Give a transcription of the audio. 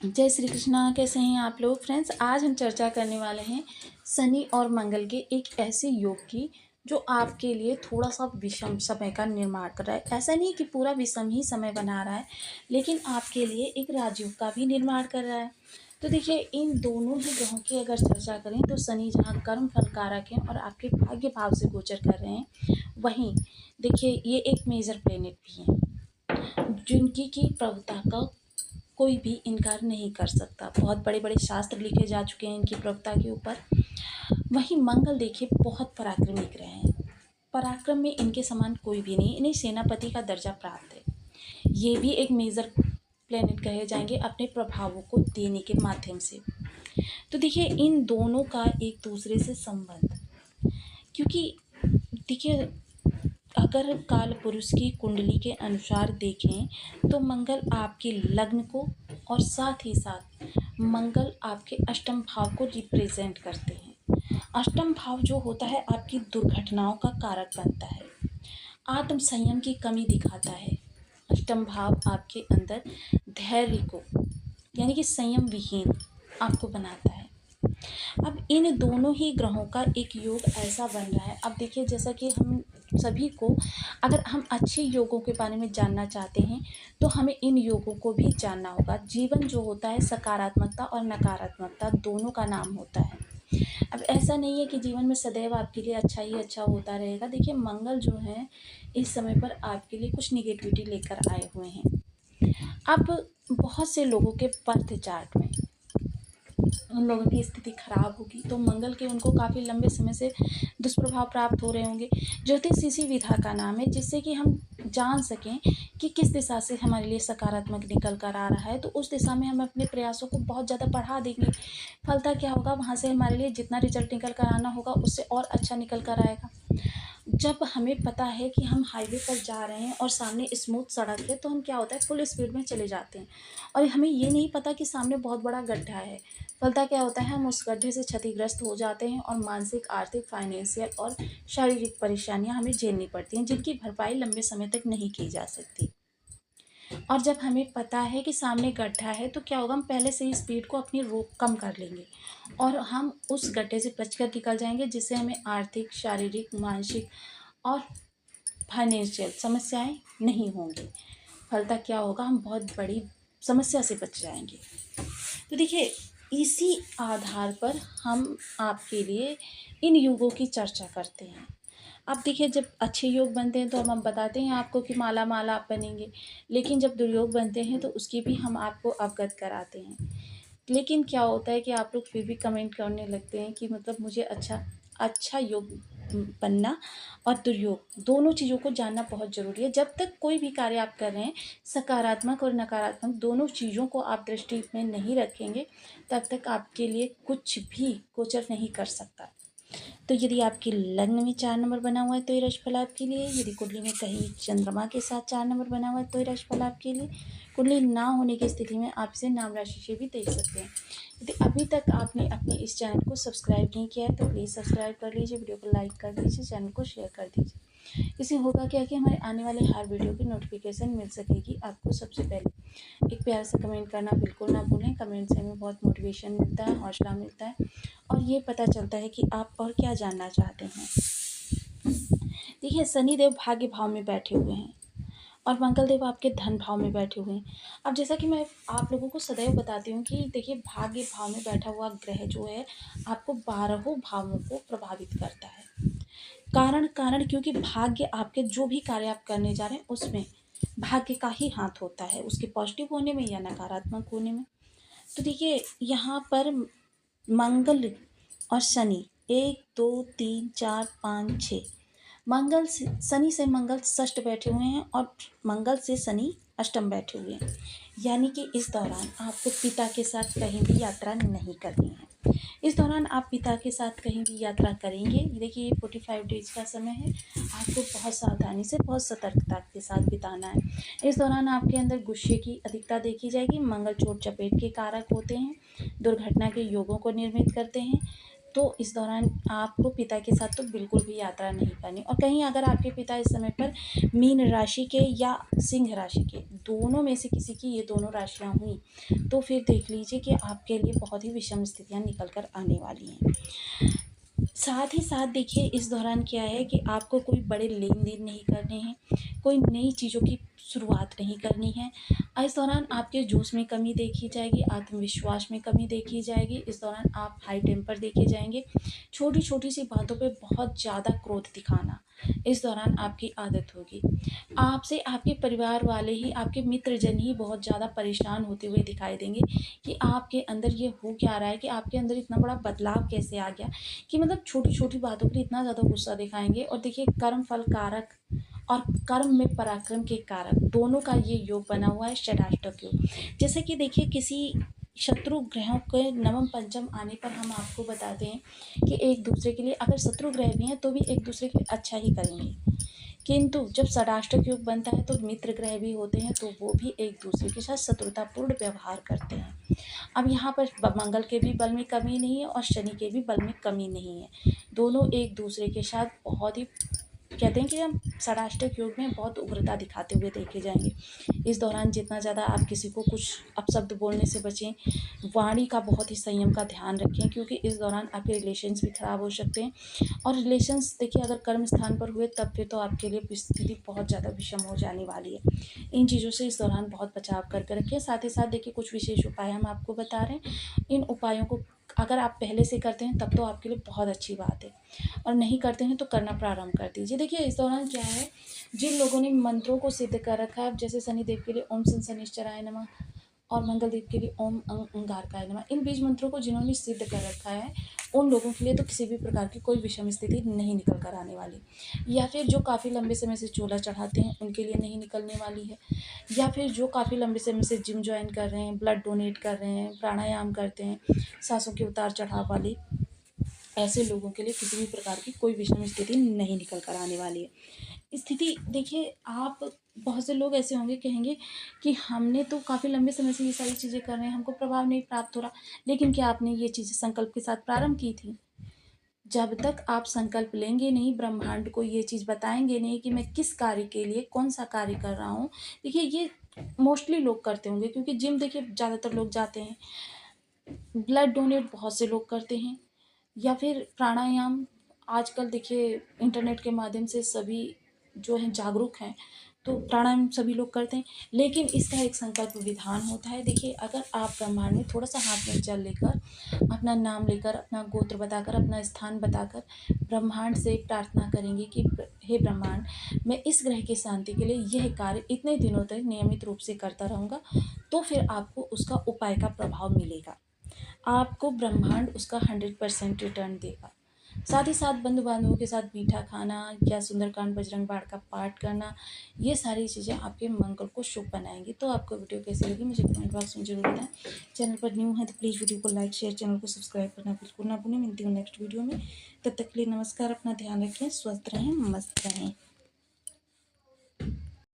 जय श्री कृष्णा। कैसे हैं आप लोग फ्रेंड्स? आज हम चर्चा करने वाले हैं शनि और मंगल के एक ऐसे योग की जो आपके लिए थोड़ा सा विषम समय का निर्माण कर रहा है। ऐसा नहीं कि पूरा विषम ही समय बना रहा है, लेकिन आपके लिए एक राजयोग का भी निर्माण कर रहा है। तो देखिए, इन दोनों ही ग्रहों की अगर चर्चा करें तो शनि जहाँ कर्म फल कारक हैं और आपके भाग्य भाव से गोचर कर रहे हैं, वहीं देखिए ये एक मेजर प्लेनेट भी हैं जिनकी की प्रभुता का कोई भी इनकार नहीं कर सकता। बहुत बड़े बड़े शास्त्र लिखे जा चुके हैं इनकी प्रवक्ता के ऊपर। वहीं मंगल देखिए बहुत पराक्रमी ग्रह हैं। पराक्रम में इनके समान कोई भी नहीं, इन्हें सेनापति का दर्जा प्राप्त है। ये भी एक मेजर प्लेनेट कहे जाएंगे अपने प्रभावों को देने के माध्यम से। तो देखिए इन दोनों का एक दूसरे से संबंध, क्योंकि देखिए अगर काल पुरुष की कुंडली के अनुसार देखें तो मंगल आपके लग्न को और साथ ही साथ मंगल आपके अष्टम भाव को रिप्रेजेंट करते हैं। अष्टम भाव जो होता है आपकी दुर्घटनाओं का कारक बनता है, आत्म संयम की कमी दिखाता है। अष्टम भाव आपके अंदर धैर्य को यानी कि संयम विहीन आपको बनाता है। अब इन दोनों ही ग्रहों का एक योग ऐसा बन रहा है। अब देखिए, जैसा कि हम सभी को, अगर हम अच्छे योगों के बारे में जानना चाहते हैं तो हमें इन योगों को भी जानना होगा। जीवन जो होता है सकारात्मकता और नकारात्मकता दोनों का नाम होता है। अब ऐसा नहीं है कि जीवन में सदैव आपके लिए अच्छा ही अच्छा होता रहेगा। देखिए मंगल जो है इस समय पर आपके लिए कुछ निगेटिविटी लेकर आए हुए हैं। अब बहुत से लोगों के बर्थ चार्ट में उन लोगों की स्थिति खराब होगी तो मंगल के उनको काफ़ी लंबे समय से दुष्प्रभाव प्राप्त हो रहे होंगे। ज्योतिष इसी विधा का नाम है जिससे कि हम जान सकें कि किस दिशा से हमारे लिए सकारात्मक निकल कर आ रहा है, तो उस दिशा में हम अपने प्रयासों को बहुत ज़्यादा बढ़ा देंगे। फलता क्या होगा, वहाँ से हमारे लिए जितना रिजल्ट निकल कर आना होगा उससे और अच्छा निकल कर आएगा। जब हमें पता है कि हम हाईवे पर जा रहे हैं और सामने स्मूथ सड़क है तो हम क्या होता है फुल स्पीड में चले जाते हैं, और हमें ये नहीं पता कि सामने बहुत बड़ा गड्ढा है। फलता क्या होता है, हम उस गड्ढे से क्षतिग्रस्त हो जाते हैं और मानसिक, आर्थिक, फाइनेंशियल और शारीरिक परेशानियां हमें झेलनी पड़ती हैं जिनकी भरपाई लंबे समय तक नहीं की जा सकती। और जब हमें पता है कि सामने गड्ढा है तो क्या होगा, हम पहले से ही स्पीड को अपनी रोक कम कर लेंगे और हम उस गड्ढे से बचकर निकल जाएंगे, जिससे हमें आर्थिक, शारीरिक, मानसिक और फाइनेंशियल समस्याएं नहीं होंगी। फलता क्या होगा, हम बहुत बड़ी समस्या से बच जाएंगे। तो देखिए इसी आधार पर हम आपके लिए इन युगों की चर्चा करते हैं। अब देखिए, जब अच्छे योग बनते हैं तो हम बताते हैं आपको कि माला माला आप बनेंगे, लेकिन जब दुर्योग बनते हैं तो उसकी भी हम आपको अवगत कराते हैं। लेकिन क्या होता है कि आप लोग फिर भी कमेंट करने लगते हैं कि मतलब मुझे अच्छा अच्छा योग बनना और दुर्योग दोनों चीज़ों को जानना बहुत ज़रूरी है। जब तक कोई भी कार्य आप कर रहे हैं सकारात्मक और नकारात्मक दोनों चीज़ों को आप दृष्टि में नहीं रखेंगे, तब तक आपके लिए कुछ भी गोचर नहीं कर सकता। तो यदि आपके लग्न में 4 नंबर बना हुआ है तो ये राशिफल आपके लिए। यदि कुंडली में कहीं चंद्रमा के साथ 4 नंबर बना हुआ है तो ये राशिफल आपके लिए। कुंडली ना होने की स्थिति में आप इसे नाम राशि से भी देख सकते हैं। यदि अभी तक आपने अपने इस चैनल को सब्सक्राइब नहीं किया है तो प्लीज़ सब्सक्राइब कर लीजिए, वीडियो को लाइक कर दीजिए, चैनल को शेयर कर दीजिए। इससे होगा क्या कि हमारे आने वाले हर वीडियो की नोटिफिकेशन मिल सकेगी आपको सबसे पहले। एक प्यार से कमेंट करना बिल्कुल ना भूलें, कमेंट से हमें बहुत मोटिवेशन मिलता है, हौसला मिलता है और ये पता चलता है कि आप और क्या जानना चाहते हैं। देखिए शनिदेव भाग्य भाव में बैठे हुए हैं और मंगल देव आपके धन भाव में बैठे हुए हैं। अब जैसा कि मैं आप लोगों को सदैव बताती हूँ कि देखिए भाग्य भाव में बैठा हुआ ग्रह जो है आपको 12 भावों को प्रभावित करता है। कारण कारण क्योंकि भाग्य आपके जो भी कार्य आप करने जा रहे हैं उसमें भाग्य का ही हाथ होता है, उसके पॉजिटिव होने में या नकारात्मक होने में। तो देखिए यहाँ पर मंगल और शनि 1 2 3 4 5 6, मंगल से शनि से मंगल षष्ठ बैठे हुए हैं और मंगल से शनि अष्टम बैठे हुए हैं। यानी कि इस दौरान आपको पिता के साथ कहीं भी यात्रा नहीं करनी है। इस दौरान आप पिता के साथ कहीं भी यात्रा करेंगे, देखिए ये 45 डेज का समय है, आपको बहुत सावधानी से, बहुत सतर्कता के साथ बिताना है। इस दौरान आपके अंदर गुस्से की अधिकता देखी जाएगी। मंगल चोट चपेट के कारक होते हैं, दुर्घटना के योगों को निर्मित करते हैं। तो इस दौरान आपको पिता के साथ तो बिल्कुल भी यात्रा नहीं करनी। और कहीं अगर आपके पिता इस समय पर मीन राशि के या सिंह राशि के दोनों में से किसी की ये दोनों राशियाँ हुई, तो फिर देख लीजिए कि आपके लिए बहुत ही विषम स्थितियाँ निकल कर आने वाली हैं। साथ ही साथ देखिए इस दौरान क्या है कि आपको कोई बड़े लेन देन नहीं करने हैं, कोई नई चीज़ों की शुरुआत नहीं करनी है। इस दौरान आपके जोश में कमी देखी जाएगी, आत्मविश्वास में कमी देखी जाएगी। इस दौरान आप हाई टेम्पर देखे जाएंगे। छोटी छोटी सी बातों पे बहुत ज़्यादा क्रोध दिखाना इस दौरान आपकी आदत होगी। आपसे आपके परिवार वाले ही, आपके मित्रजन ही बहुत ज़्यादा परेशान होते हुए दिखाई देंगे कि आपके अंदर ये हो क्या रहा है, कि आपके अंदर इतना बड़ा बदलाव कैसे आ गया, कि मतलब छोटी छोटी बातों पर इतना ज़्यादा गुस्सा दिखाएंगे। और देखिए कर्म फल कारक और कर्म में पराक्रम के कारक दोनों का ये योग बना हुआ है, षडाष्टक योग। जैसे कि देखिए किसी शत्रु ग्रहों के नवम पंचम आने पर हम आपको बताते हैं कि एक दूसरे के लिए, अगर शत्रु ग्रह भी हैं तो भी एक दूसरे के लिए अच्छा ही करेंगे, किंतु जब षडाष्टक योग बनता है तो मित्र ग्रह भी होते हैं तो वो भी एक दूसरे के साथ शत्रुतापूर्ण व्यवहार करते हैं। अब यहाँ पर मंगल के भी बल में कमी नहीं है और शनि के भी बल में कमी नहीं है, दोनों एक दूसरे के साथ बहुत ही, कहते हैं कि हम षडाष्टक योग में बहुत उग्रता दिखाते हुए देखे जाएंगे। इस दौरान जितना ज़्यादा आप किसी को कुछ अपशब्द बोलने से बचें, वाणी का बहुत ही संयम का ध्यान रखें, क्योंकि इस दौरान आपके रिलेशंस भी खराब हो सकते हैं। और रिलेशंस देखिए अगर कर्म स्थान पर हुए तब फिर तो आपके लिए स्थिति बहुत ज़्यादा विषम हो जाने वाली है। इन चीज़ों से इस दौरान बहुत बचाव करके रखिए। साथ ही साथ देखिए कुछ विशेष उपाय हम आपको बता रहे हैं, इन उपायों को अगर आप पहले से करते हैं तब तो आपके लिए बहुत अच्छी बात है, और नहीं करते हैं तो करना प्रारंभ कर दीजिए। देखिए इस दौरान क्या है, जिन लोगों ने मंत्रों को सिद्ध कर रखा है, जैसे शनिदेव के लिए ओम सन शनिश्चराय नमः और मंगल देव के लिए ओम अंगारकाय नमः, इन बीज मंत्रों को जिन्होंने सिद्ध कर रखा है उन लोगों के लिए तो किसी भी प्रकार की कोई विषम स्थिति नहीं निकल कर आने वाली। या फिर जो काफ़ी लंबे समय से चूल्हा चढ़ाते हैं उनके लिए नहीं निकलने वाली है। या फिर जो काफ़ी लंबे समय से जिम ज्वाइन कर रहे हैं, ब्लड डोनेट कर रहे हैं, प्राणायाम करते हैं, सांसों के उतार चढ़ाव वाली, ऐसे लोगों के लिए किसी भी प्रकार की कोई विषम स्थिति नहीं निकल कर आने वाली है। स्थिति देखिए, आप बहुत से लोग ऐसे होंगे कहेंगे कि हमने तो काफ़ी लंबे समय से ये सारी चीज़ें कर रहे हैं, हमको प्रभाव नहीं प्राप्त हो रहा, लेकिन क्या आपने ये चीज़ें संकल्प के साथ प्रारंभ की थी? जब तक आप संकल्प लेंगे नहीं, ब्रह्मांड को ये चीज़ बताएंगे नहीं कि मैं किस कार्य के लिए कौन सा कार्य कर रहा हूँ। देखिए ये मोस्टली लोग करते होंगे, क्योंकि जिम देखिए ज़्यादातर लोग जाते हैं, ब्लड डोनेट बहुत से लोग करते हैं, या फिर प्राणायाम आजकल देखिए इंटरनेट के माध्यम से सभी जो हैं जागरूक हैं, तो प्राणायाम सभी लोग करते हैं। लेकिन इसका एक संकल्प विधान होता है। देखिए अगर आप ब्रह्मांड में थोड़ा सा हाथ में जल लेकर, अपना नाम लेकर, अपना गोत्र बताकर, अपना स्थान बताकर ब्रह्मांड से प्रार्थना करेंगे कि हे ब्रह्मांड, मैं इस ग्रह की शांति के लिए यह कार्य इतने दिनों तक नियमित रूप से करता रहूँगा, तो फिर आपको उसका उपाय का प्रभाव मिलेगा, आपको ब्रह्मांड उसका 100% रिटर्न देगा। साथ ही साथ बंधु बांधवों के साथ मीठा खाना या सुंदरकांड बजरंग बाण का पाठ करना, ये सारी चीज़ें आपके मंगल को शुभ बनाएंगी। तो आपको वीडियो कैसी लगी मुझे कमेंट बॉक्स में जरूर बताएं। चैनल पर न्यू है तो प्लीज़ वीडियो को लाइक शेयर, चैनल को सब्सक्राइब करना बिल्कुल ना भूलें। मिलती हूँ नेक्स्ट वीडियो में, तब तक के लिए नमस्कार, अपना ध्यान रखें, स्वस्थ रहें, मस्त रहें।